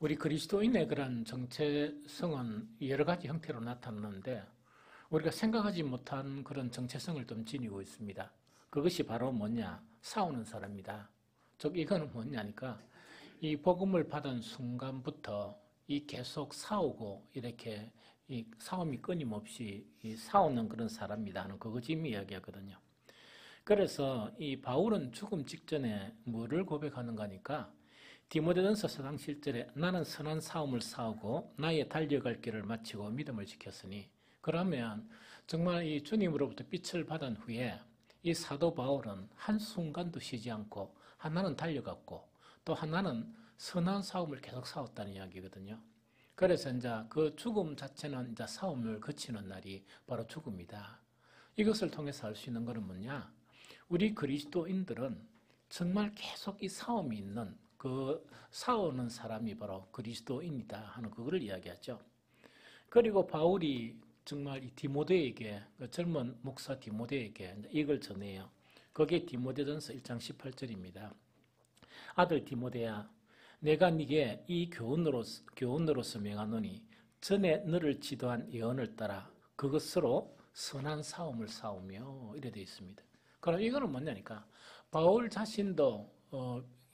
우리 그리스도인의 그런 정체성은 여러 가지 형태로 나타나는데 우리가 생각하지 못한 그런 정체성을 좀 지니고 있습니다. 그것이 바로 뭐냐? 싸우는 사람이다. 즉 이거는 뭐냐니까 이 복음을 받은 순간부터 이 계속 싸우고 이렇게 이 싸움이 끊임없이 이 싸우는 그런 사람이다 하는 그거 지금 이야기하거든요. 그래서 이 바울은 죽음 직전에 뭐를 고백하는가 하니까 디모데전서 4장 7절에 나는 선한 싸움을 싸우고 나의 달려갈 길을 마치고 믿음을 지켰으니 그러면 정말 이 주님으로부터 빛을 받은 후에 이 사도 바울은 한순간도 쉬지 않고 하나는 달려갔고 또 하나는 선한 싸움을 계속 싸웠다는 이야기거든요. 그래서 이제 그 죽음 자체는 이제 싸움을 거치는 날이 바로 죽음이다. 이것을 통해서 알 수 있는 것은 뭐냐? 우리 그리스도인들은 정말 계속 이 싸움이 있는 그 싸우는 사람이 바로 그리스도인이다 하는 그거를 이야기하죠. 그리고 바울이 정말 이 디모데에게 그 젊은 목사 디모데에게 이걸 전해요. 그게 디모데전서 1장 18절입니다. 아들 디모데야, 내가 네게 이 교훈으로서 명하노니 전에 너를 지도한 예언을 따라 그것으로 선한 싸움을 싸우며 이래 되어 있습니다. 그럼 이거는 뭐냐니까 바울 자신도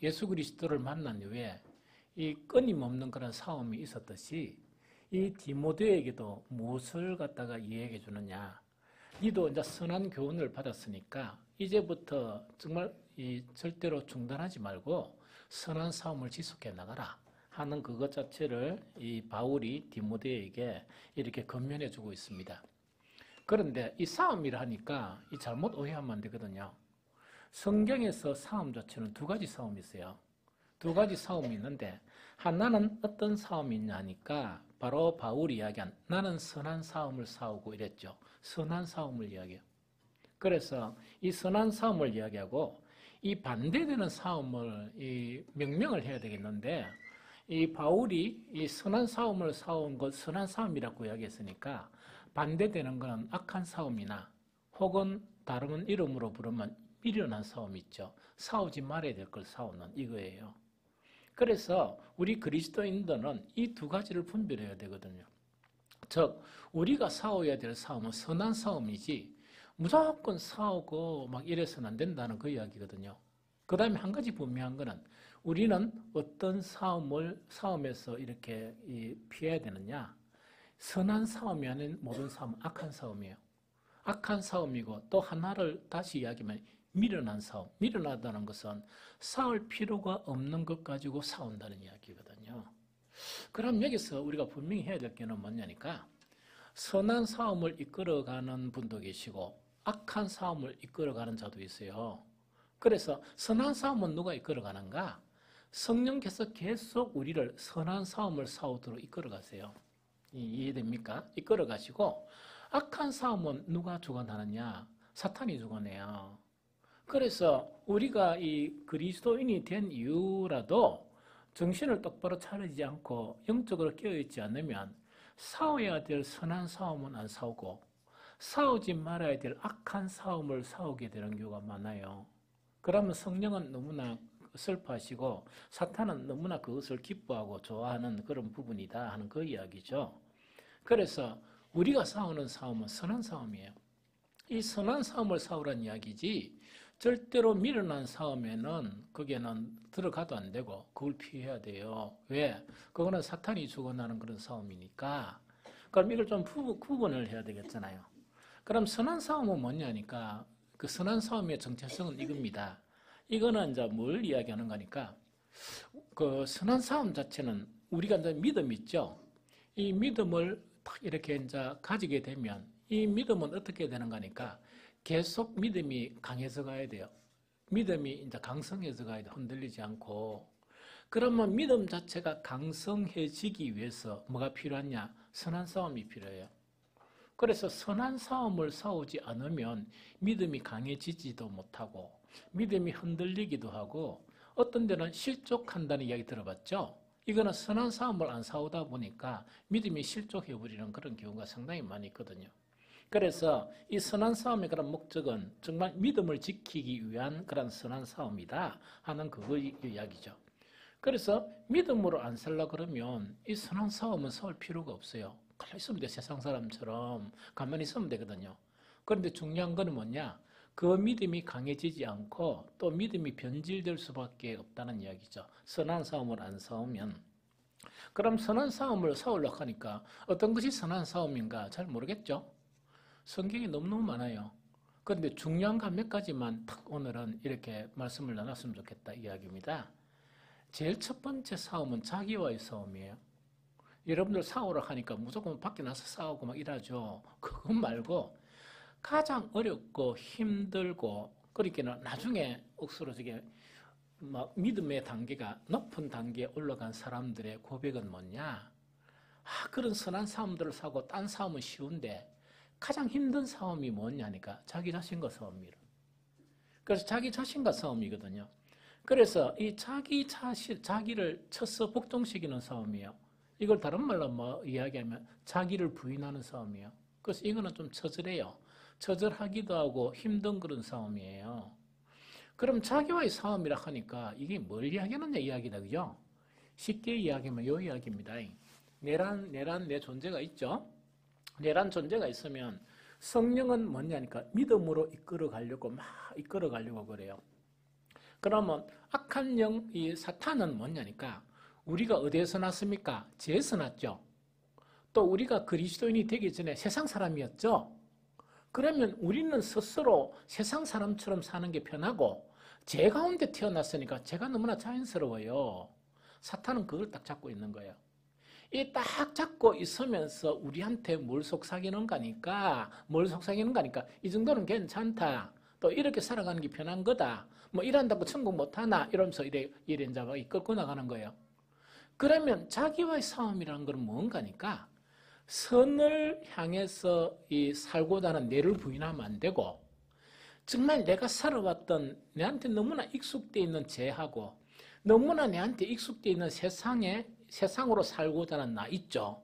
예수 그리스도를 만난 이후에 이 끊임없는 그런 싸움이 있었듯이 이 디모데에게도 무엇을 갖다가 이야기해 주느냐? 니도 이제 선한 교훈을 받았으니까 이제부터 정말 이 절대로 중단하지 말고 선한 싸움을 지속해 나가라 하는 그것 자체를 이 바울이 디모데에게 이렇게 권면해 주고 있습니다. 그런데 이 싸움이라 하니까 이 잘못 오해하면 안 되거든요. 성경에서 싸움 자체는 두 가지 싸움이 있어요. 두 가지 싸움이 있는데 하나는 어떤 싸움이 있냐 하니까 바로 바울이 이야기한 나는 선한 싸움을 싸우고 이랬죠. 선한 싸움을 이야기해요. 그래서 이 선한 싸움을 이야기하고 이 반대되는 싸움을 이 명명을 해야 되겠는데 이 바울이 이 선한 싸움을 싸운 것 선한 싸움이라고 이야기했으니까 반대되는 것은 악한 싸움이나 혹은 다른 이름으로 부르면 미련한 싸움이 있죠. 싸우지 말아야 될 걸 싸우는 이거예요. 그래서 우리 그리스도인들은 이 두 가지를 분별해야 되거든요. 즉 우리가 싸워야 될 싸움은 선한 싸움이지 무조건 싸우고 막 이래서는 안 된다는 그 이야기거든요. 그 다음에 한 가지 분명한 거는 우리는 어떤 싸움에서 이렇게 피해야 되느냐. 선한 싸움이 아닌 모든 싸움은 악한 싸움이에요. 악한 싸움이고 또 하나를 다시 이야기하면 미련한 싸움. 미련하다는 것은 싸울 필요가 없는 것 가지고 싸운다는 이야기거든요. 그럼 여기서 우리가 분명히 해야 될 게는 뭐냐니까 선한 싸움을 이끌어가는 분도 계시고 악한 싸움을 이끌어가는 자도 있어요. 그래서 선한 싸움은 누가 이끌어가는가? 성령께서 계속 우리를 선한 싸움을 싸우도록 이끌어가세요. 이해됩니까? 이끌어가시고 악한 싸움은 누가 주관하느냐? 사탄이 주관해요. 그래서 우리가 이 그리스도인이 된 이유라도 정신을 똑바로 차리지 않고 영적으로 깨어있지 않으면 싸워야 될 선한 싸움은 안 싸우고 싸우지 말아야 될 악한 싸움을 싸우게 되는 경우가 많아요. 그러면 성령은 너무나 슬퍼하시고 사탄은 너무나 그것을 기뻐하고 좋아하는 그런 부분이다 하는 그 이야기죠. 그래서 우리가 싸우는 싸움은 선한 싸움이에요. 이 선한 싸움을 싸우라는 이야기지 절대로 미련한 싸움에는 거기에는 들어가도 안 되고 그걸 피해야 돼요. 왜? 그거는 사탄이 주관하는 그런 싸움이니까. 그럼 이걸 좀 구분을 해야 되겠잖아요. 그럼 선한 싸움은 뭐냐니까 그 선한 싸움의 정체성은 이겁니다. 이거는 이제 뭘 이야기하는 거니까 그 선한 싸움 자체는 우리가 이제 믿음 있죠. 이 믿음을 딱 이렇게 이제 가지게 되면 이 믿음은 어떻게 되는 거니까 계속 믿음이 강해서 가야 돼요. 믿음이 이제 강성해서 가야 돼. 흔들리지 않고. 그러면 믿음 자체가 강성해지기 위해서 뭐가 필요하냐? 선한 싸움이 필요해요. 그래서 선한 싸움을 싸우지 않으면 믿음이 강해지지도 못하고 믿음이 흔들리기도 하고 어떤 데는 실족한다는 이야기 들어봤죠? 이거는 선한 싸움을 안 싸우다 보니까 믿음이 실족해버리는 그런 경우가 상당히 많이 있거든요. 그래서 이 선한 싸움의 그런 목적은 정말 믿음을 지키기 위한 그런 선한 싸움이다 하는 그거 이야기죠. 그래서 믿음으로 안 살라 그러면 이 선한 싸움은 싸울 필요가 없어요. 가만히 있으면 돼. 세상 사람처럼 가만히 있으면 되거든요. 그런데 중요한 거는 뭐냐? 그 믿음이 강해지지 않고 또 믿음이 변질될 수밖에 없다는 이야기죠. 선한 싸움을 안 싸우면. 그럼 선한 싸움을 싸우려고 하니까 어떤 것이 선한 싸움인가 잘 모르겠죠? 성경이 너무너무 많아요. 그런데 중요한 것 몇 가지만 탁 오늘은 이렇게 말씀을 나눴으면 좋겠다 이야기입니다. 제일 첫 번째 싸움은 자기와의 싸움이에요. 여러분들 싸우러 하니까 무조건 밖에 나서 싸우고 막 이러죠. 그것 말고 가장 어렵고 힘들고 그러니까 나중에 억수로 저게 막 믿음의 단계가 높은 단계에 올라간 사람들의 고백은 뭐냐? 그런 선한 싸움들을 싸우고 딴 싸움은 쉬운데 가장 힘든 싸움이 뭐냐니까 자기 자신과 싸움이라. 그래서 자기 자신과 싸움이거든요. 그래서 이 자기를 쳐서 복종시키는 싸움이에요. 이걸 다른 말로 뭐 이야기하면 자기를 부인하는 싸움이에요. 그래서 이거는 좀 처절해요. 처절하기도 하고 힘든 그런 싸움이에요. 그럼 자기와의 싸움이라 하니까 이게 뭘 이야기하느냐 이야기다, 그죠? 쉽게 이야기하면 이 이야기입니다. 내란 내 존재가 있죠? 내란 존재가 있으면 성령은 뭐냐니까 믿음으로 이끌어가려고 그래요. 그러면 악한 영, 이 사탄은 뭐냐니까 우리가 어디에서 났습니까? 죄에서 났죠. 또 우리가 그리스도인이 되기 전에 세상 사람이었죠. 그러면 우리는 스스로 세상 사람처럼 사는 게 편하고 죄 가운데 태어났으니까 죄가 너무나 자연스러워요. 사탄은 그걸 딱 잡고 있는 거예요. 이 딱 잡고 있으면서 우리한테 뭘 속삭이는 거니까 이 정도는 괜찮다. 또 이렇게 살아가는 게 편한 거다. 뭐 이런다고 천국 못하나 이러면서 이래 이제 막 끌고 나가는 거예요. 그러면 자기와의 싸움이라는 건 뭔가니까 선을 향해서 이 살고자 하는 내를 부인하면 안 되고 정말 내가 살아왔던 내한테 너무나 익숙되어 있는 죄하고 너무나 내한테 익숙되어 있는 세상으로 살고자 하는 나 있죠.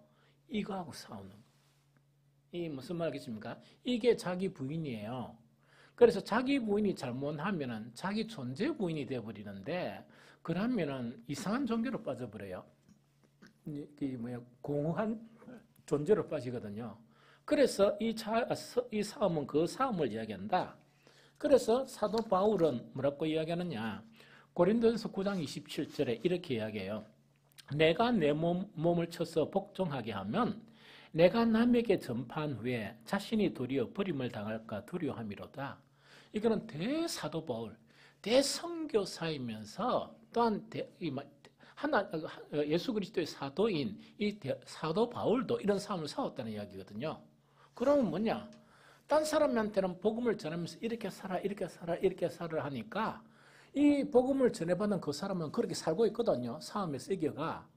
이거하고 싸우는 거. 이 무슨 말이겠습니까? 이게 자기 부인이에요. 그래서 자기 부인이 잘못하면은 자기 존재 부인이 되어버리는데 그러면은 이상한 종교로 빠져버려요. 공허한 존재로 빠지거든요. 그래서 이 싸움은 그 싸움을 이야기한다. 그래서 사도 바울은 뭐라고 이야기하느냐? 고린도전서 9장 27절에 이렇게 이야기해요. 내가 내 몸을 쳐서 복종하게 하면 내가 남에게 전파한 후에 자신이 도리어 버림을 당할까 두려워함이로다. 이거는 대사도 바울, 대선교사이면서 또한 예수 그리스도의 사도인 이 사도 바울도 이런 싸움을 싸웠다는 이야기거든요. 그러면 뭐냐? 딴 사람한테는 복음을 전하면서 이렇게 살아 하니까 이 복음을 전해받는 그 사람은 그렇게 살고 있거든요. 싸움에서 이겨가.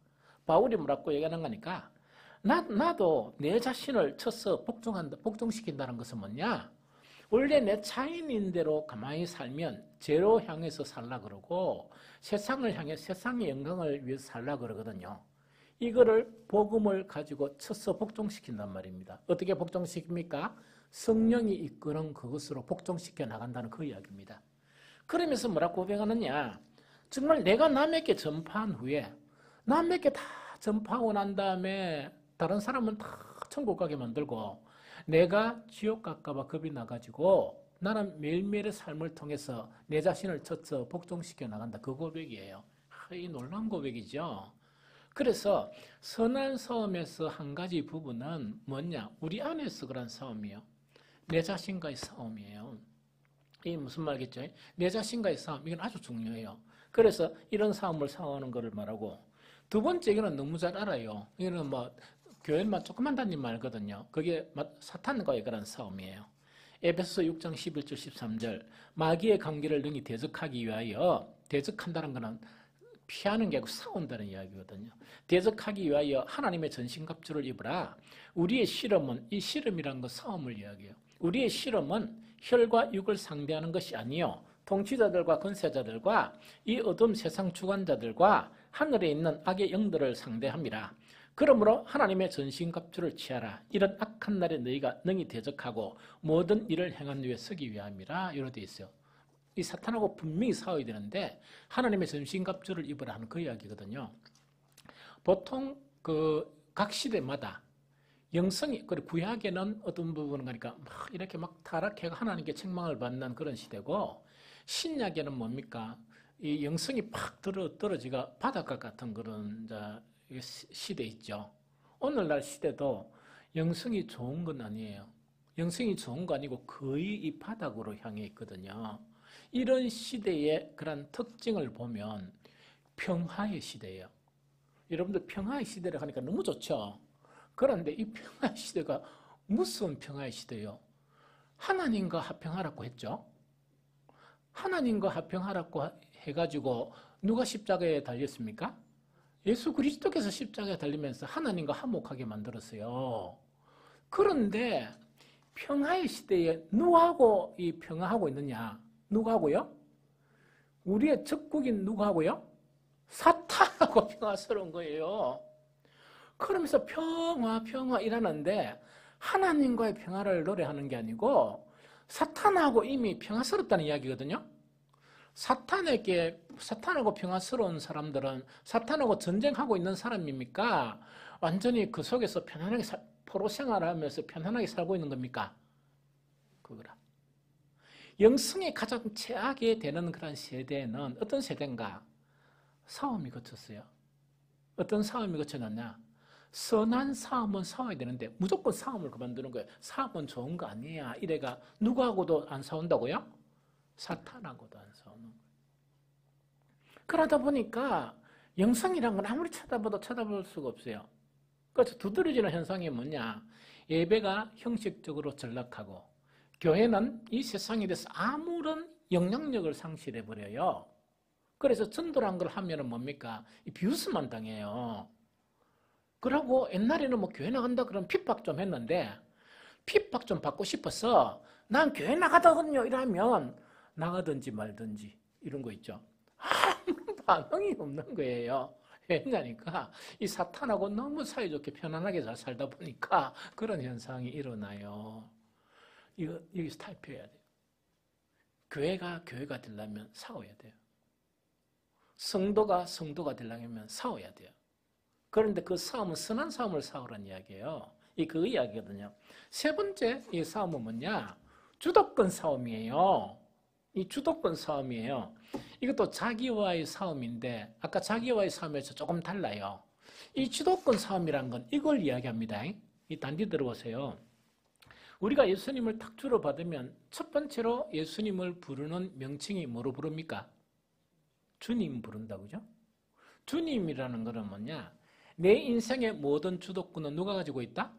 바울이 뭐라고 얘기하는 거니까 나도 내 자신을 쳐서 복종시킨다는 것은 뭐냐? 원래 내 차인인대로 가만히 살면 죄로 향해서 살라 그러고 세상을 향해 세상의 영광을 위해서 살라 그러거든요. 이거를 복음을 가지고 쳐서 복종시킨단 말입니다. 어떻게 복종시킵니까? 성령이 이끄는 그것으로 복종시켜 나간다는 그 이야기입니다. 그러면서 뭐라고 고백하느냐? 정말 내가 남에게 전파한 후에 남에게 다 전파하고 난 다음에 다른 사람은 다 천국 가게 만들고 내가 지옥 갈까 봐 겁이 나가지고 나는 매일매일의 삶을 통해서 내 자신을 쳐서 복종시켜 나간다. 그 고백이에요. 이 놀라운 고백이죠. 그래서 선한 싸움에서 한 가지 부분은 뭐냐? 우리 안에서 그런 싸움이에요. 내 자신과의 싸움이에요. 이게 무슨 말이겠죠? 내 자신과의 싸움, 이건 아주 중요해요. 그래서 이런 싸움을 싸우는 것을 말하고 두 번째, 이거는 너무 잘 알아요. 이거는 뭐 교회만 조금만 다니면 알거든요. 그게 사탄과의 그런 싸움이에요. 에베소서 6장 11절 13절 마귀의 관계를 능히 대적하기 위하여, 대적한다는 것은 피하는 게 아니고 싸운다는 이야기거든요. 대적하기 위하여 하나님의 전신갑주를 입으라. 우리의 실험은, 이 실험이라는 건 싸움을 이야기해요. 우리의 실험은 혈과 육을 상대하는 것이 아니요 통치자들과 권세자들과 이 어둠 세상 주관자들과 하늘에 있는 악의 영들을 상대함이라. 그러므로 하나님의 전신갑주를 취하라. 이런 악한 날에 너희가 능히 대적하고 모든 일을 행한 후에 서기 위함이라. 이렇게 되어 있어요. 이 사탄하고 분명히 싸워야 되는데 하나님의 전신갑주를 입으라 하는 그 이야기거든요. 보통 각 시대마다 영성이, 그리고 구약에는 어떤 부분은 그러니까 막 이렇게 막 타락해가 하나님께 책망을 받는 그런 시대고, 신약에는 뭡니까? 이 영성이 팍 떨어지가 바닷가 같은 그런 시대 있죠. 오늘날 시대도 영성이 좋은 건 아니에요. 영성이 좋은 거 아니고 거의 이 바닥으로 향해 있거든요. 이런 시대의 그런 특징을 보면 평화의 시대예요. 여러분들 평화의 시대를 하니까 너무 좋죠. 그런데 이 평화의 시대가 무슨 평화의 시대예요? 하나님과 화평하라고 했죠. 하나님과 화평하라고 해가지고 누가 십자가에 달렸습니까? 예수 그리스도께서 십자가에 달리면서 하나님과 화목하게 만들었어요. 그런데 평화의 시대에 누구하고 이 평화하고 있느냐? 누구하고요? 우리의 적국인 누구하고요? 사탄하고 평화스러운 거예요. 그러면서 평화 이러는데 하나님과의 평화를 노래하는 게 아니고 사탄하고 이미 평화스럽다는 이야기거든요. 사탄하고 평화스러운 사람들은 사탄하고 전쟁하고 있는 사람입니까? 완전히 그 속에서 편안하게 포로 생활하면서 편안하게 살고 있는 겁니까? 그거라. 영성이 가장 최악이 되는 그런 세대는 어떤 세대인가? 싸움이 거쳤어요. 어떤 싸움이 거쳤느냐? 선한 싸움은 싸워야 되는데 무조건 싸움을 그만두는 거예요. 싸움은 좋은 거 아니야. 이래가 누구하고도 안 싸운다고요? 사탄하고도 안 싸우는 거예요. 그러다 보니까 영성이란 건 아무리 찾아봐도 찾아볼 수가 없어요. 그래서 두드러지는 현상이 뭐냐? 예배가 형식적으로 전락하고 교회는 이 세상에 대해서 아무런 영향력을 상실해버려요. 그래서 전도란 걸 하면은 뭡니까? 비웃음만 당해요. 그러고 옛날에는 뭐 교회 나간다 그러면 핍박 좀 했는데 핍박 좀 받고 싶어서 난 교회 나가거든요 이러면 나가든지 말든지 이런 거 있죠. 아무 반응이 없는 거예요. 왜냐니까 이 사탄하고 너무 사이좋게 편안하게 잘 살다 보니까 그런 현상이 일어나요. 여기서 탈피해야 돼요. 교회가 되려면 싸워야 돼요. 성도가 되려면 싸워야 돼요. 그런데 그 싸움은 선한 싸움을 싸우라는 이야기예요. 그 이야기거든요. 세 번째 이 싸움은 뭐냐? 주도권 싸움이에요. 이 주도권 싸움이에요. 이것도 자기와의 싸움인데 아까 자기와의 싸움에서 조금 달라요. 이 주도권 싸움이란 건 이걸 이야기합니다. 이 단디 들어보세요. 우리가 예수님을 탁 주로 받으면 첫 번째로 예수님을 부르는 명칭이 뭐로 부릅니까? 주님 부른다고 그죠? 주님이라는 것은 뭐냐? 내 인생의 모든 주도권은 누가 가지고 있다?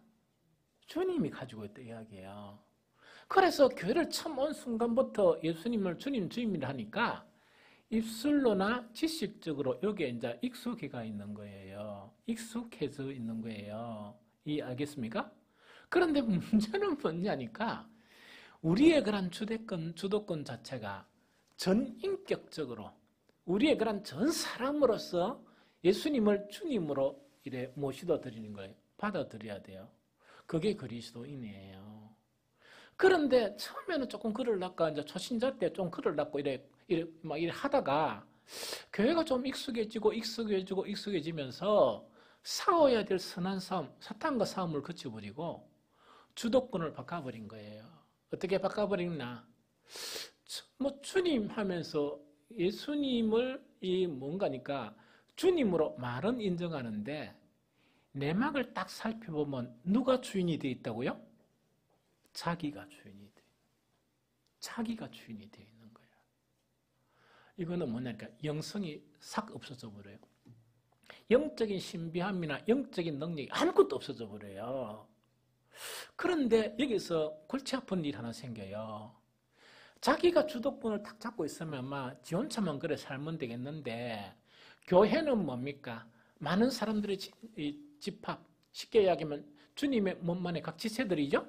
주님이 가지고 있다 이야기예요. 그래서 교회를 처음 온 순간부터 예수님을 주님이라 하니까 입술로나 지식적으로 여기에 이제 익숙해가 있는 거예요. 익숙해져 있는 거예요. 알겠습니까? 그런데 문제는 뭐냐니까 우리의 그런 주도권 자체가 전인격적으로 우리의 그런 전 사람으로서 예수님을 주님으로 이래 모시다 드리는 거예요. 받아들여야 돼요. 그게 그리스도인이에요. 그런데 처음에는 조금 그러려까 이제 초신자 때 좀 그러려고 이래 하다가 교회가 좀 익숙해지면서 싸워야 될 선한 싸움, 사탄과 싸움을 거쳐버리고 주도권을 바꿔버린 거예요. 어떻게 바꿔버리나? 뭐 주님 하면서 예수님을 뭔가니까 주님으로 말은 인정하는데 내막을 딱 살펴보면 누가 주인이 되어 있다고요? 자기가 주인이 되어 있는 거예요. 이거는 뭐냐니까 영성이 싹 없어져 버려요. 영적인 신비함이나 영적인 능력이 아무것도 없어져 버려요. 그런데 여기서 골치 아픈 일 하나 생겨요. 자기가 주도권을 딱 잡고 있으면 아마 지 혼자만 그래 살면 되겠는데 교회는 뭡니까? 많은 사람들의 집합, 쉽게 이야기하면 주님의 몸만의 각 지체들이죠?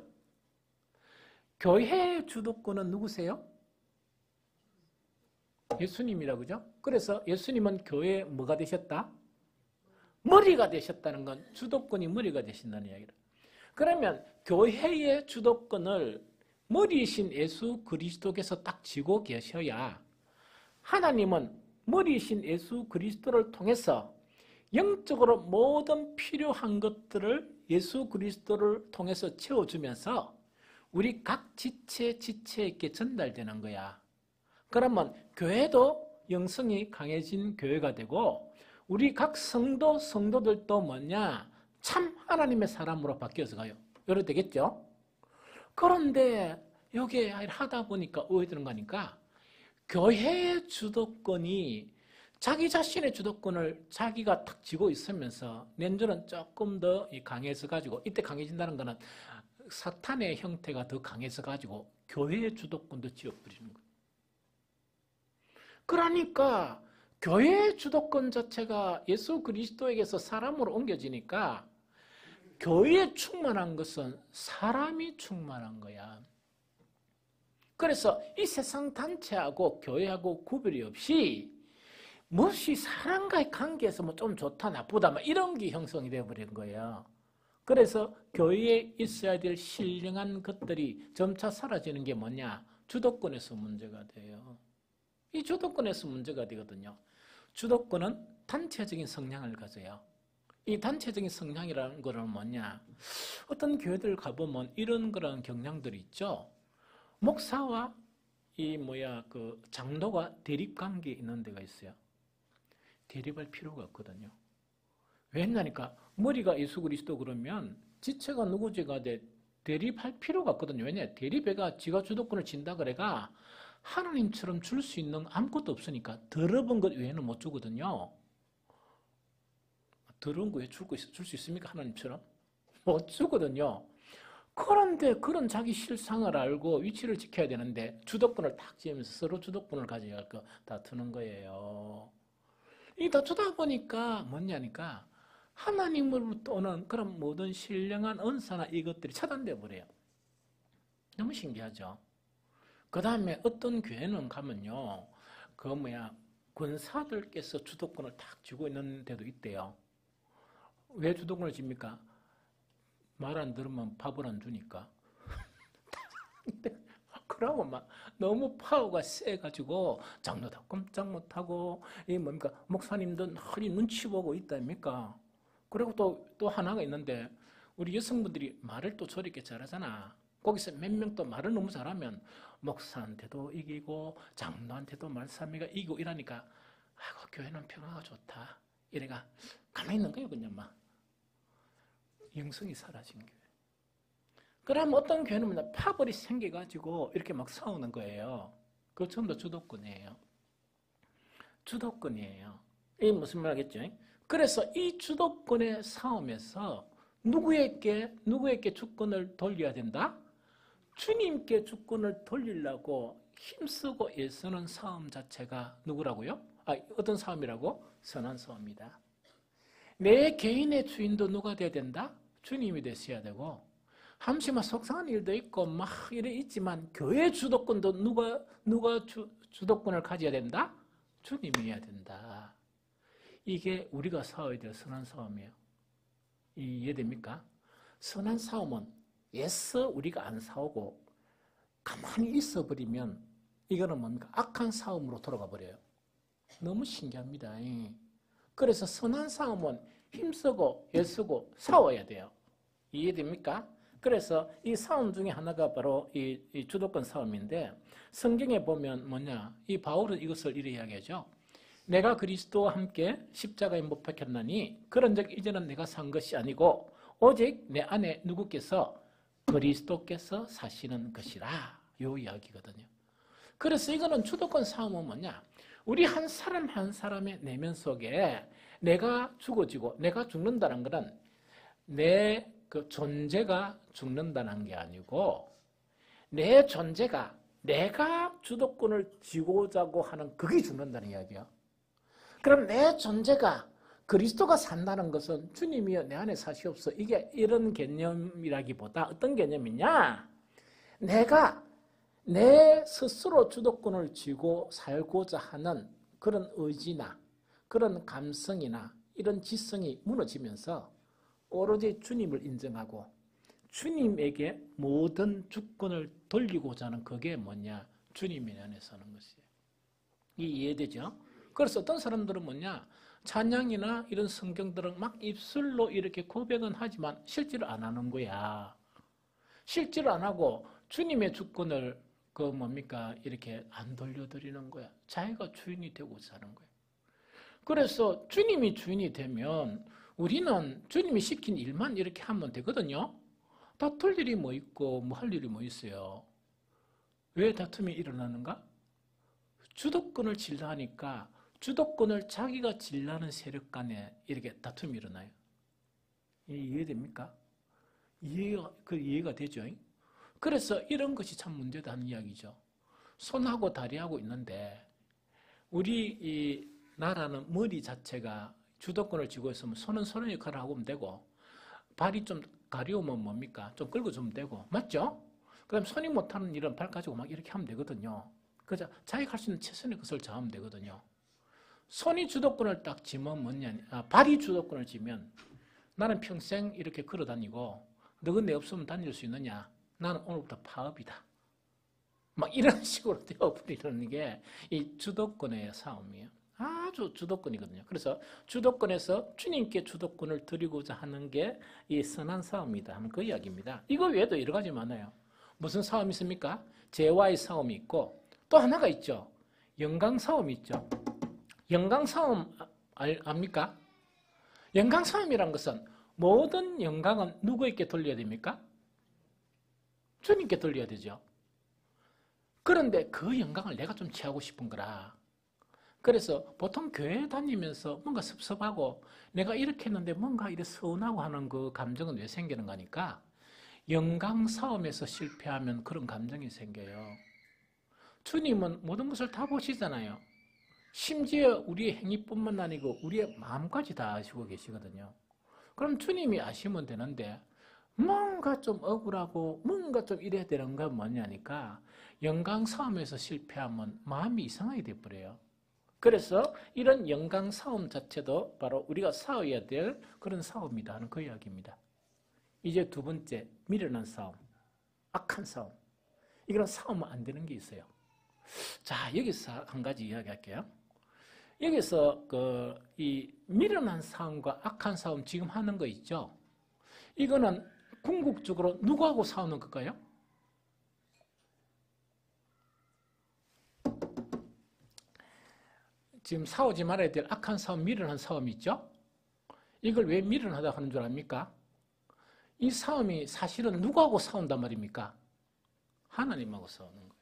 교회의 주도권은 누구세요? 예수님이라고 그죠? 그래서 예수님은 교회의 뭐가 되셨다? 머리가 되셨다는 건 주도권이 머리가 되신다는 이야기다. 그러면 교회의 주도권을 머리이신 예수 그리스도께서 딱 쥐고 계셔야 하나님은 머리이신 예수 그리스도를 통해서 영적으로 모든 필요한 것들을 예수 그리스도를 통해서 채워주면서 우리 각 지체에게 전달되는 거야. 그러면 교회도 영성이 강해진 교회가 되고 우리 각 성도들도 뭐냐? 참 하나님의 사람으로 바뀌어서 가요. 이래 되겠죠? 그런데 여기에 하다 보니까 오해되는 거니까 교회의 주도권이 자기 자신의 주도권을 자기가 탁 쥐고 있으면서 내년은 조금 더 강해서 가지고 이때 강해진다는 거는 사탄의 형태가 더 강해서 가지고 교회의 주도권도 쥐어버리는 거예요. 그러니까 교회의 주도권 자체가 예수 그리스도에게서 사람으로 옮겨지니까 교회에 충만한 것은 사람이 충만한 거야. 그래서 이 세상 단체하고 교회하고 구별이 없이 몹시 사람과의 관계에서 뭐 좀 좋다 나쁘다 막 이런 게 형성이 되어버린 거예요. 그래서 교회에 있어야 될 신령한 것들이 점차 사라지는 게 뭐냐? 주도권에서 문제가 돼요. 이 주도권에서 문제가 되거든요. 주도권은 단체적인 성향을 가져요. 이 단체적인 성향이라는 거는 뭐냐? 어떤 교회들 가보면 이런 그런 경향들이 있죠. 목사와 그 장로가 대립 관계에 있는 데가 있어요. 대립할 필요가 없거든요. 왜냐니까 머리가 예수 그리스도 그러면 지체가 누구지가 대립할 필요가 없거든요. 왜냐? 대립해가 지가 주도권을 진다 그래가 하나님처럼 줄 수 있는 아무것도 없으니까 더러운 것 외에는 못 주거든요. 더러운 거 왜 줄 수 있습니까? 하나님처럼? 못 주거든요. 그런데 그런 자기 실상을 알고 위치를 지켜야 되는데 주도권을 탁 지으면서 서로 주도권을 가져야 다투는 거예요. 이 다투다 보니까 뭐냐니까 하나님으로부터 오는 그런 모든 신령한 은사나 이것들이 차단되어 버려요. 너무 신기하죠? 그 다음에 어떤 교회는 가면요, 권사들께서 주도권을 탁 쥐고 있는 데도 있대요. 왜 주도권을 집니까? 말 안 들으면 밥을 안 주니까. 그러고 막 너무 파워가 세가지고 장로도 꼼짝 못하고 목사님도 널리 눈치 보고 있다입니까? 그리고 또 하나가 있는데 우리 여성분들이 말을 또 저렇게 잘하잖아. 거기서 몇 명 또 말을 너무 잘하면 목사한테도 이기고 장로한테도 말싸미가 이기고 이러니까 아이고 교회는 평화가 좋다. 이래가 가만히 있는 거예요. 그냥 막 영성이 사라진 교회. 그럼 어떤 교회는 파벌이 생겨가지고 이렇게 막 싸우는 거예요. 그거 전부 주도권이에요. 주도권이에요. 이게 무슨 말 하겠죠? 그래서 이 주도권의 싸움에서 누구에게 주권을 돌려야 된다? 주님께 주권을 돌리려고 힘쓰고 애쓰는 싸움 자체가 누구라고요? 어떤 싸움이라고? 선한 싸움이다. 내 개인의 주인도 누가 돼야 된다? 주님이 되셔야 되고, 함시만 속상한 일도 있고 막 이래 있지만 교회 주도권도 누가 주도권을 가져야 된다? 주님이 해야 된다. 이게 우리가 싸워야 될 선한 싸움이에요. 이해됩니까? 선한 싸움은 애써 우리가 안 싸우고 가만히 있어버리면 이거는 뭡니까? 악한 싸움으로 돌아가 버려요. 너무 신기합니다. 그래서 선한 싸움은 힘쓰고 애쓰고 싸워야 돼요. 이해됩니까? 그래서 이 싸움 중에 하나가 바로 이 주도권 싸움인데 성경에 보면 뭐냐? 이 바울은 이것을 이렇게 이야기하죠. 내가 그리스도와 함께 십자가에 못 박혔나니 그런즉 이제는 내가 산 것이 아니고 오직 내 안에 누구께서 그리스도께서 사시는 것이라. 요 이야기거든요. 그래서 이거는 주도권 싸움은 뭐냐? 우리 한 사람 한 사람의 내면 속에 내가 죽어지고 내가 죽는다는 것은 내 그 존재가 죽는다는 게 아니고 내 존재가 내가 주도권을 쥐고자고 하는 그게 죽는다는 이야기야. 그럼 내 존재가 그리스도가 산다는 것은 주님이여 내 안에 사시옵소서. 이게 이런 개념이라기보다 어떤 개념이냐? 내가 내 스스로 주도권을 쥐고 살고자 하는 그런 의지나 그런 감성이나 이런 지성이 무너지면서 오로지 주님을 인정하고 주님에게 모든 주권을 돌리고자 하는 그게 뭐냐? 주님의 안에 서는 것이에요. 이해되죠? 그래서 어떤 사람들은 뭐냐? 찬양이나 이런 성경들은 막 입술로 이렇게 고백은 하지만 실제로 안 하는 거야. 실제로 안 하고 주님의 주권을 이렇게 안 돌려드리는 거야. 자기가 주인이 되고 사는 거야. 그래서 주님이 주인이 되면 우리는 주님이 시킨 일만 이렇게 하면 되거든요. 다툴 일이 뭐 있고 뭐 할 일이 뭐 있어요. 왜 다툼이 일어나는가? 주도권을 질라 하니까 주도권을 자기가 질라는 세력 간에 이렇게 다툼이 일어나요. 이해됩니까? 이해가 되죠? 그래서 이런 것이 참 문제다 하는 이야기죠. 손하고 다리하고 있는데 우리 이 나라는 머리 자체가 주도권을 쥐고 있으면 손은 손의 역할을 하고 되고 발이 좀 가려우면 뭡니까? 좀 끌고 주면 되고 맞죠? 그 다음에 손이 못하는 일은 발 가지고 막 이렇게 하면 되거든요. 그래서 자기가 할 수 있는 최선의 것을 다하면 되거든요. 손이 주도권을 딱 쥐면 발이 주도권을 쥐면 나는 평생 이렇게 걸어 다니고 너는 내 없으면 다닐 수 있느냐? 나는 오늘부터 파업이다. 막 이런 식으로 되어버리는 게 이 주도권의 싸움이에요. 아주 주도권이거든요. 그래서 주도권에서 주님께 주도권을 드리고자 하는 게 이 선한 싸움이다 하는 그 이야기입니다. 이거 외에도 여러 가지 많아요. 무슨 싸움이 있습니까? 죄와의 싸움이 있고 또 하나가 있죠. 영광 싸움이 있죠. 영광 싸움 압니까? 영광 싸움이란 것은 모든 영광은 누구에게 돌려야 됩니까? 주님께 돌려야 되죠. 그런데 그 영광을 내가 좀 취하고 싶은 거라. 그래서 보통 교회 다니면서 뭔가 섭섭하고 내가 이렇게 했는데 뭔가 이렇게 서운하고 하는 그 감정은 왜 생기는 거니까 영광 싸움에서 실패하면 그런 감정이 생겨요. 주님은 모든 것을 다 보시잖아요. 심지어 우리의 행위뿐만 아니고 우리의 마음까지 다 아시고 계시거든요. 그럼 주님이 아시면 되는데 뭔가 좀 억울하고 뭔가 좀 이래야 되는 건 뭐냐니까 영광 싸움에서 실패하면 마음이 이상하게 돼버려요. 그래서 이런 영광 싸움 자체도 바로 우리가 싸워야 될 그런 싸움이다 하는 그 이야기입니다. 이제 두 번째, 미련한 싸움, 악한 싸움. 이건 싸우면 안 되는 게 있어요. 자, 여기서 한 가지 이야기할게요. 여기서 이 미련한 싸움과 악한 싸움 지금 하는 거 있죠? 이거는 궁극적으로 누구하고 싸우는 걸까요? 지금 싸우지 말아야 될 악한 싸움, 미련한 싸움이 있죠? 이걸 왜 미련하다고 하는 줄 압니까? 이 싸움이 사실은 누구하고 싸운단 말입니까? 하나님하고 싸우는 거예요.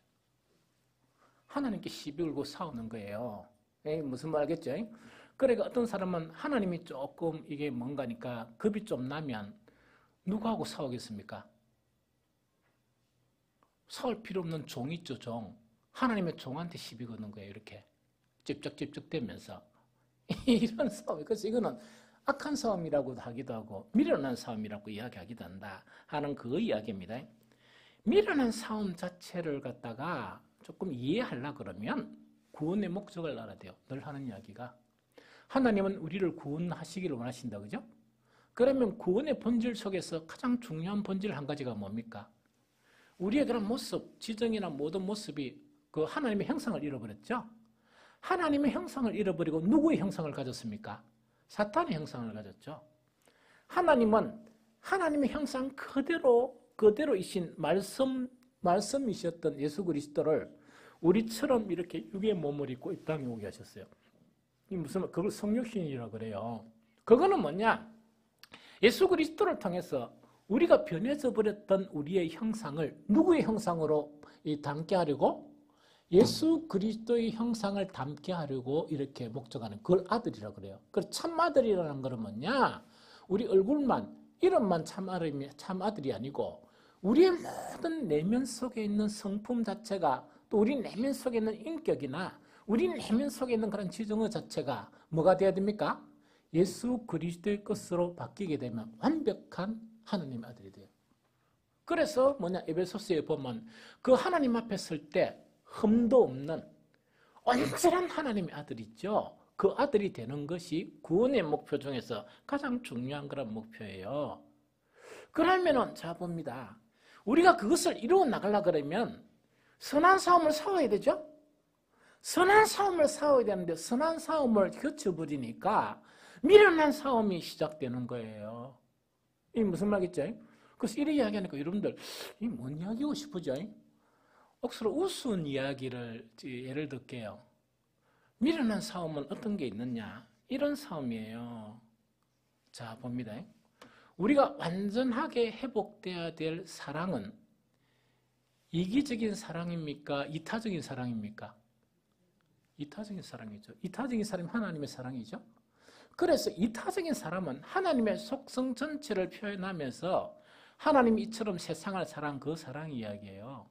하나님께 시비 걸고 싸우는 거예요. 무슨 말 알겠죠? 그러니까 어떤 사람은 하나님이 조금 이게 뭔가니까 겁이 좀 나면 누구하고 싸우겠습니까? 싸울 필요 없는 종 있죠, 종. 하나님의 종한테 시비 거는 거예요, 이렇게. 찝쩍찝쩍대면서. 이런 싸움. 그래서 이거는 악한 싸움이라고도 하기도 하고 미련한 싸움이라고 이야기하기도 한다 하는 그 이야기입니다. 미련한 싸움 자체를 갖다가 조금 이해하려고 그러면 구원의 목적을 알아야 돼요. 늘 하는 이야기가. 하나님은 우리를 구원하시기를 원하신다, 그죠? 그러면 구원의 본질 속에서 가장 중요한 본질 한 가지가 뭡니까? 우리의 그런 모습, 지정이나 모든 모습이 그 하나님의 형상을 잃어버렸죠? 하나님의 형상을 잃어버리고 누구의 형상을 가졌습니까? 사탄의 형상을 가졌죠. 하나님은 하나님의 형상 그대로이신 말씀이셨던 예수 그리스도를 우리처럼 이렇게 육의 몸을 입고 이 땅에 오게 하셨어요. 그걸 성육신이라고 그래요. 그거는 뭐냐? 예수 그리스도를 통해서 우리가 변해져 버렸던 우리의 형상을 누구의 형상으로 담게 하려고? 예수 그리스도의 형상을 담게 하려고 이렇게 목적하는 그걸 아들이라고 그래요. 그래서 참아들이라는 것은 뭐냐? 우리 얼굴만, 이름만 참아들이 아니고 우리의 모든 내면 속에 있는 성품 자체가 또 우리 내면 속에 있는 인격이나 우리 내면 속에 있는 그런 지정어 자체가 뭐가 되어야 됩니까? 예수 그리스도의 것으로 바뀌게 되면 완벽한 하나님의 아들이 돼요. 그래서 에베소서에 보면 그 하나님 앞에 설 때 흠도 없는 온전한 하나님의 아들이 있죠. 그 아들이 되는 것이 구원의 목표 중에서 가장 중요한 그런 목표예요. 그러면은 자 봅니다. 우리가 그것을 이루어 나가려 그러면 선한 싸움을 싸워야 되죠? 선한 싸움을 싸워야 되는데 선한 싸움을 거쳐버리니까 미련한 싸움이 시작되는 거예요. 이게 무슨 말이겠죠? 그래서 이런 이야기하니까 여러분들 이 뭔 이야기고 싶으죠? 억수로 우스운 이야기를 예를 들게요. 미련한 싸움은 어떤 게 있느냐? 이런 싸움이에요. 자 봅니다. 우리가 완전하게 회복돼야 될 사랑은 이기적인 사랑입니까? 이타적인 사랑입니까? 이타적인 사랑이죠. 이타적인 사랑이 하나님의 사랑이죠. 그래서 이타적인 사람은 하나님의 속성 전체를 표현하면서 하나님이 이처럼 세상을 사랑한 그 사랑 이야기예요.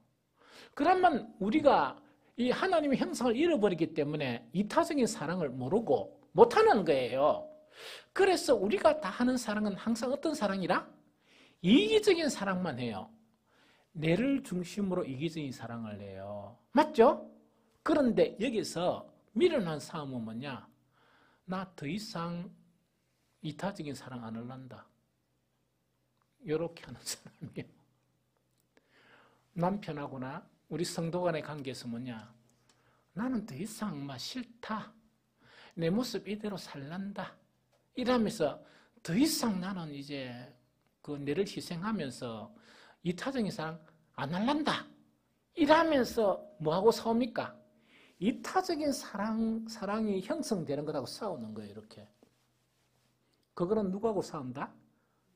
그러면 우리가 이 하나님의 형상을 잃어버리기 때문에 이타적인 사랑을 모르고 못하는 거예요. 그래서 우리가 다 하는 사랑은 항상 어떤 사랑이라? 이기적인 사랑만 해요. 내를 중심으로 이기적인 사랑을 해요. 맞죠? 그런데 여기서 미련한 싸움은 뭐냐? 나 더 이상 이타적인 사랑 안 할란다. 이렇게 하는 사람이에요. 남편하고나 우리 성도 간의 관계에서 뭐냐? 나는 더 이상 막 싫다. 내 모습 이대로 살란다. 이러면서 더 이상 나는 이제 그 내를 희생하면서 이타적인 사랑 안 할란다. 이러면서 뭐하고 싸웁니까? 이타적인 사랑이 형성되는 것하고 싸우는 거예요, 이렇게. 그거는 누구하고 싸운다?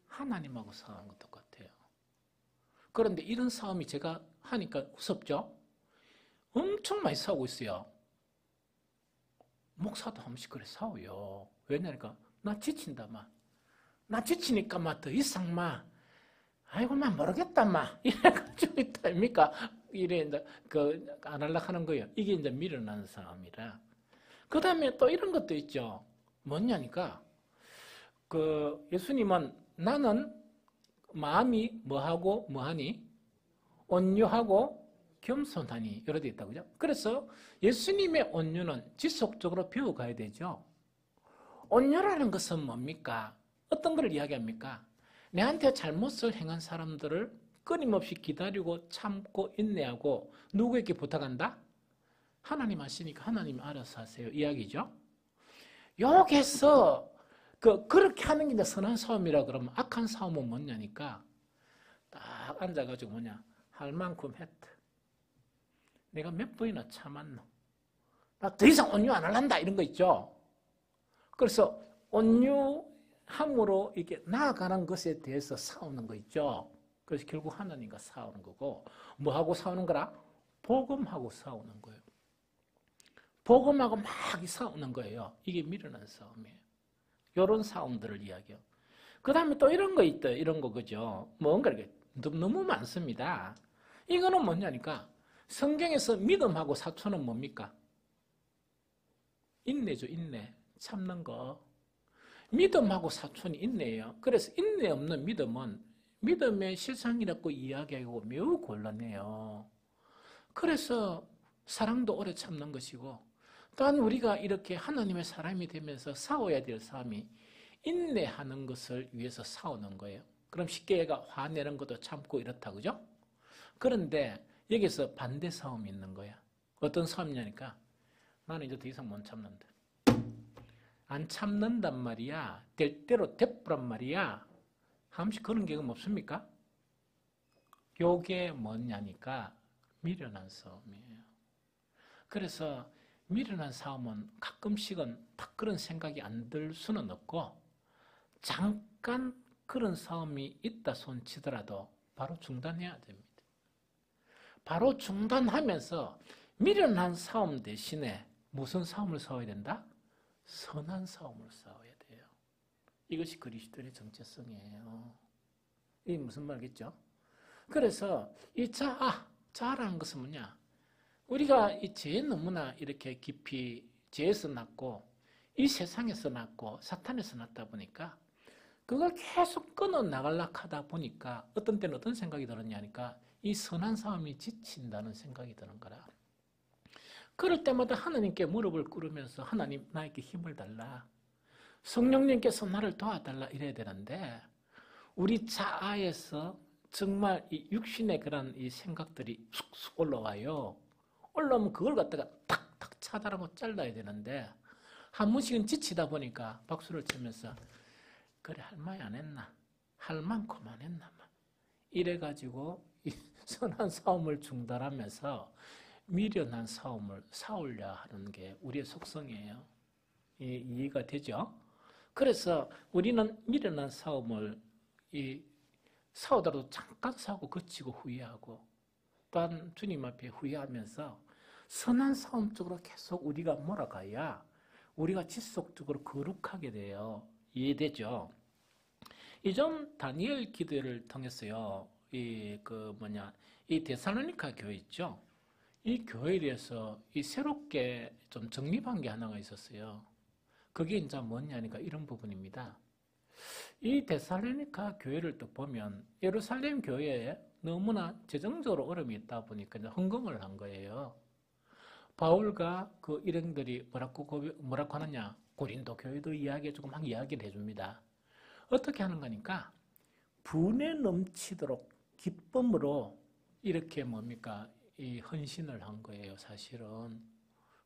하나님하고 싸우는 것 똑같아요. 그런데 이런 싸움이 제가 하니까 무섭죠? 엄청 많이 싸우고 있어요. 목사도 한 번씩 그래 싸워요. 왜냐니까, 나 지친다, 마. 나 지치니까, 더 이상, 아이고, 모르겠다, 이래가지고 있다, 아닙니까? 이래, 이제, 안 하려고 하는 거예요. 이게 이제 미련한 싸움이라. 그 다음에 또 이런 것도 있죠. 뭐냐니까, 예수님은 나는 마음이 뭐하고 뭐하니? 온유하고 겸손하니. 이렇게 있다, 그죠? 그래서 예수님의 온유는 지속적으로 배워가야 되죠. 온유라는 것은 뭡니까? 어떤 걸 이야기합니까? 내한테 잘못을 행한 사람들을 끊임없이 기다리고 참고 인내하고 누구에게 부탁한다? 하나님 아시니까 하나님 알아서 하세요. 이야기죠. 여기서 그렇게 하는 게 이제 선한 싸움이라 그러면 악한 싸움은 뭐냐니까 딱 앉아가지고 할 만큼 했다. 내가 몇 번이나 참았노. 나 더 이상 온유 안 할란다. 이런 거 있죠. 그래서 온유함으로 이렇게 나아가는 것에 대해서 싸우는 거 있죠. 그래서 결국 하나님과 싸우는 거고 뭐하고 싸우는 거라? 복음하고 싸우는 거예요. 복음하고 막 싸우는 거예요. 이게 미련한 싸움이에요. 이런 싸움들을 이야기해요. 그 다음에 또 이런 거 있다. 이런 거 그죠. 뭔가 이렇게 너무 많습니다. 이거는 뭐냐니까 성경에서 믿음하고 사초는 뭡니까? 인내죠. 인내. 참는 거. 믿음하고 사촌이 인내예요. 그래서 인내 없는 믿음은 믿음의 실상이라고 이야기하고 매우 곤란해요. 그래서 사랑도 오래 참는 것이고 또한 우리가 이렇게 하나님의 사람이 되면서 싸워야 될 싸움이 인내하는 것을 위해서 싸우는 거예요. 그럼 쉽게 얘가 화내는 것도 참고 이렇다, 그죠? 그런데 여기서 반대 싸움이 있는 거야. 어떤 싸움이냐니까 나는 이제 더 이상 못 참는다. 안 참는단 말이야. 될 대로 돼버란 말이야. 한 번씩 그런 경험 없습니까? 요게 뭐냐니까 미련한 싸움이에요. 그래서 미련한 싸움은 가끔씩은 딱 그런 생각이 안 들 수는 없고 잠깐 그런 싸움이 있다 손치더라도 바로 중단해야 됩니다. 바로 중단하면서 미련한 싸움 대신에 무슨 싸움을 싸워야 된다? 선한 싸움을 싸워야 돼요. 이것이 그리스도의 정체성이에요. 이게 무슨 말이겠죠? 그래서 이 자라는 것은 뭐냐? 우리가 이 죄에 너무나 이렇게 깊이 죄에서 났고 이 세상에서 났고 사탄에서 났다 보니까 그걸 계속 끊어 나가려고 하다 보니까 어떤 때는 어떤 생각이 들었냐니까 이 선한 싸움이 지친다는 생각이 드는 거라. 그럴 때마다 하나님께 무릎을 꿇으면서 하나님 나에게 힘을 달라. 성령님께서 나를 도와달라 이래야 되는데 우리 자아에서 정말 이 육신의 그런 이 생각들이 쑥쑥 올라와요. 올라오면 그걸 갖다가 탁탁 차단하고 잘라야 되는데 한 번씩은 지치다 보니까 박수를 치면서 그래 할 말 안 했나? 할 만큼만 했나? 이래가지고 이 선한 싸움을 중단하면서 미련한 싸움을 싸우려 하는 게 우리의 속성이에요. 이해가 되죠? 그래서 우리는 미련한 싸움을 싸우더라도 잠깐 싸우고 그치고 후회하고 또한 주님 앞에 후회하면서 선한 싸움 쪽으로 계속 우리가 몰아가야 우리가 지속적으로 거룩하게 돼요. 이해되죠? 이전 다니엘 기도를 통해서요. 이 데살로니가 교회 있죠. 이 교회에 대해서 이 새롭게 좀 정립한 게 하나가 있었어요. 그게 이제 뭐냐니까 이런 부분입니다. 이 데살로니가 교회를 또 보면 예루살렘 교회에 너무나 재정적으로 어려움이 있다 보니까 이제 헌금을 한 거예요. 바울과 그 일행들이 뭐라고 하느냐? 고린도 교회도 조금 이야기를 해줍니다. 어떻게 하는 거니까 분에 넘치도록 기쁨으로 이렇게 이 헌신을 한 거예요, 사실은.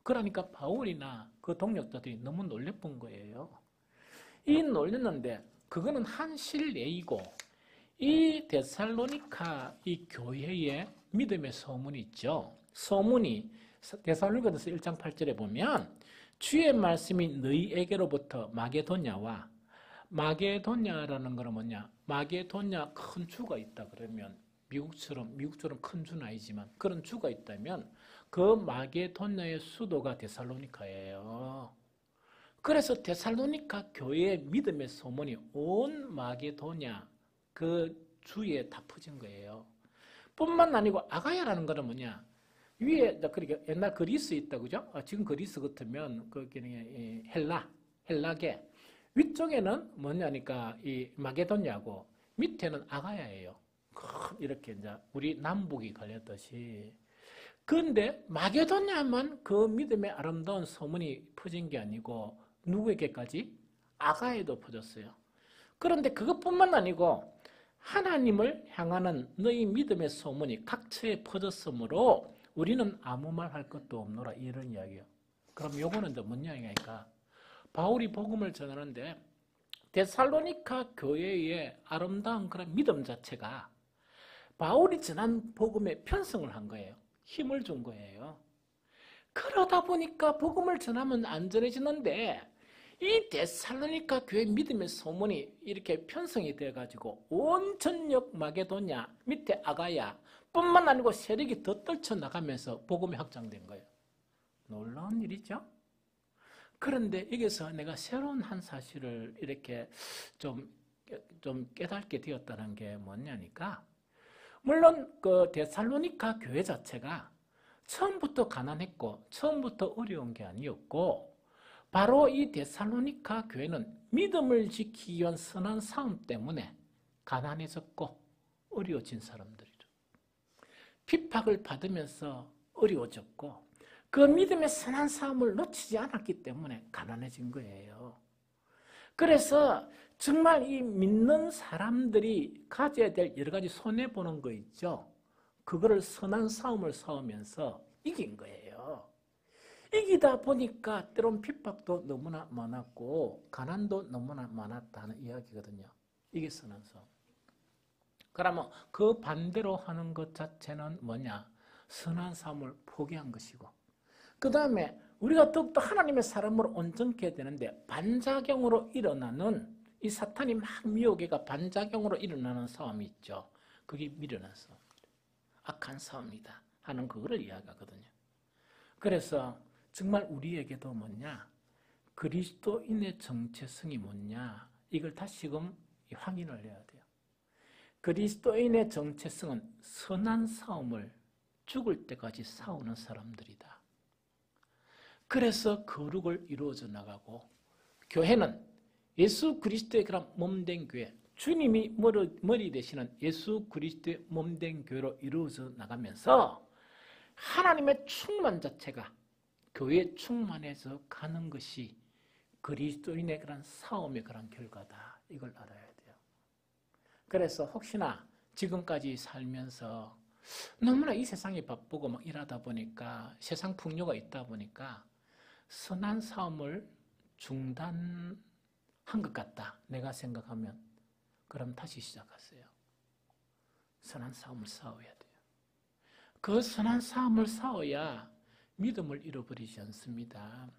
그러니까 바울이나 그 동력자들이 너무 놀래본 거예요. 이 놀랐는데 그거는 한 실례이고 이 데살로니가 이 교회의 믿음의 소문이 있죠. 소문이 데살로니가서 1장 8절에 보면 주의 말씀이 너희에게로부터 마게도냐와 마게도냐라는 거는 뭐냐? 마게도냐 큰 주가 있다 그러면 미국처럼 큰 주는 아니지만 그런 주가 있다면 그 마게도냐의 수도가 데살로니카예요. 그래서 데살로니가 교회의 믿음의 소문이 온 마게도냐 그 주에 다 퍼진 거예요. 뿐만 아니고 아가야라는 거는 뭐냐? 위에 그러니까 옛날 그리스 있다 그죠? 지금 그리스 같으면 거기는 헬라계 위쪽에는 뭐냐니까 이 마게도냐고 밑에는 아가야예요. 이렇게 이제 우리 남북이 갈렸듯이. 그런데 마게도냐만 그 믿음의 아름다운 소문이 퍼진 게 아니고 누구에게까지? 아가야에도 퍼졌어요. 그런데 그것뿐만 아니고 하나님을 향하는 너희 믿음의 소문이 각처에 퍼졌으므로 우리는 아무 말 할 것도 없노라 이런 이야기예요. 그럼 요거는 이제 뭔 이야기니까 바울이 복음을 전하는데 데살로니가 교회의 아름다운 그런 믿음 자체가 바울이 전한 복음에 편성을 한 거예요. 힘을 준 거예요. 그러다 보니까 복음을 전하면 안전해지는데 이 데살로니가 교회 믿음의 소문이 이렇게 편성이 돼가지고 온 전역 마게도냐 밑에 아가야 뿐만 아니고 세력이 더 떨쳐나가면서 복음이 확장된 거예요. 놀라운 일이죠. 그런데 여기서 내가 새로운 한 사실을 이렇게 좀 깨닫게 되었다는 게 뭐냐니까 물론 그 데살로니가 교회 자체가 처음부터 가난했고 처음부터 어려운 게 아니었고 바로 이 데살로니가 교회는 믿음을 지키기 위한 선한 싸움 때문에 가난해졌고 어려워진 사람들이죠. 핍박을 받으면서 어려워졌고 그 믿음의 선한 싸움을 놓치지 않았기 때문에 가난해진 거예요. 그래서 정말 이 믿는 사람들이 가져야 될 여러 가지 손해보는 거 있죠. 그거를 선한 싸움을 싸우면서 이긴 거예요. 이기다 보니까 때론 핍박도 너무나 많았고 가난도 너무나 많았다는 이야기거든요. 이게 선한 싸움. 그러면 그 반대로 하는 것 자체는 뭐냐? 선한 싸움을 포기한 것이고 그 다음에 우리가 더욱더 하나님의 사람으로 온전케 되는데 반작용으로 일어나는 이 사탄이 막 미혹에가 반작용으로 일어나는 싸움이 있죠. 그게 미련한 싸움, 악한 싸움이다 하는 그거를 이야기하거든요. 그래서 정말 우리에게도 뭐냐? 그리스도인의 정체성이 뭐냐? 이걸 다시금 확인을 해야 돼요. 그리스도인의 정체성은 선한 싸움을 죽을 때까지 싸우는 사람들이다. 그래서 거룩을 이루어져 나가고 교회는 예수 그리스도의 그런 몸된 교회, 주님이 머리 되시는 예수 그리스도의 몸된 교회로 이루어져 나가면서 하나님의 충만 자체가 교회에 충만해서 가는 것이 그리스도인의 그런 싸움의 그런 결과다. 이걸 알아야 돼요. 그래서 혹시나 지금까지 살면서 너무나 이 세상이 바쁘고 막 일하다 보니까 세상 풍요가 있다 보니까 선한 싸움을 중단한 것 같다. 내가 생각하면 그럼 다시 시작하세요. 선한 싸움을 싸워야 돼요. 그 선한 싸움을 싸워야 믿음을 잃어버리지 않습니다.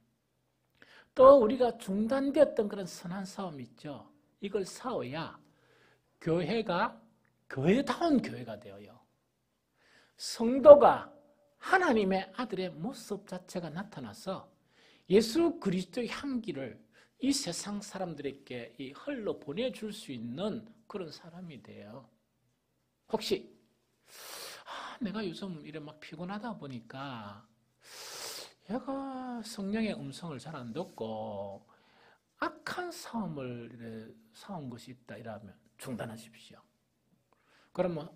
또 우리가 중단되었던 그런 선한 싸움 있죠. 이걸 싸워야 교회가 교회다운 교회가 되어요. 성도가 하나님의 아들의 모습 자체가 나타나서 예수 그리스도의 향기를 이 세상 사람들에게 흘러 보내줄 수 있는 그런 사람이 돼요. 혹시 내가 요즘 이래 막 피곤하다 보니까 얘가 성령의 음성을 잘 안 듣고 악한 싸움을 싸운 것이 있다 이러면 중단하십시오. 그러면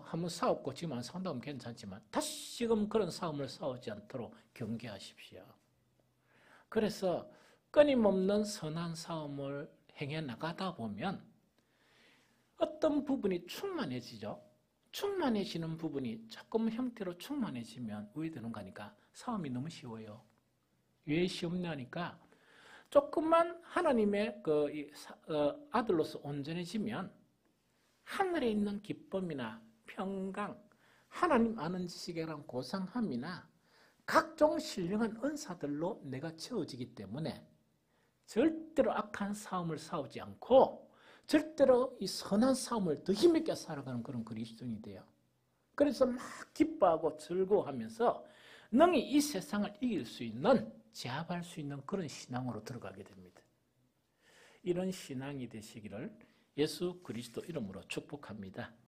한번 싸웠고 지금 안 싸운다면 괜찮지만 다시금 그런 싸움을 싸우지 않도록 경계하십시오. 그래서 끊임없는 선한 싸움을 행해 나가다 보면 어떤 부분이 충만해지죠. 충만해지는 부분이 조금 형태로 충만해지면 왜 되는가 하니까 싸움이 너무 쉬워요. 왜 쉬우냐니까 조금만 하나님의 아들로서 온전해지면 하늘에 있는 기쁨이나 평강, 하나님 아는 지식이랑 고상함이나 각종 신령한 은사들로 내가 채워지기 때문에 절대로 악한 싸움을 싸우지 않고 절대로 이 선한 싸움을 더 힘있게 살아가는 그런 그리스도인이 돼요. 그래서 막 기뻐하고 즐거워하면서 능히 이 세상을 이길 수 있는, 제압할 수 있는 그런 신앙으로 들어가게 됩니다. 이런 신앙이 되시기를 예수 그리스도 이름으로 축복합니다.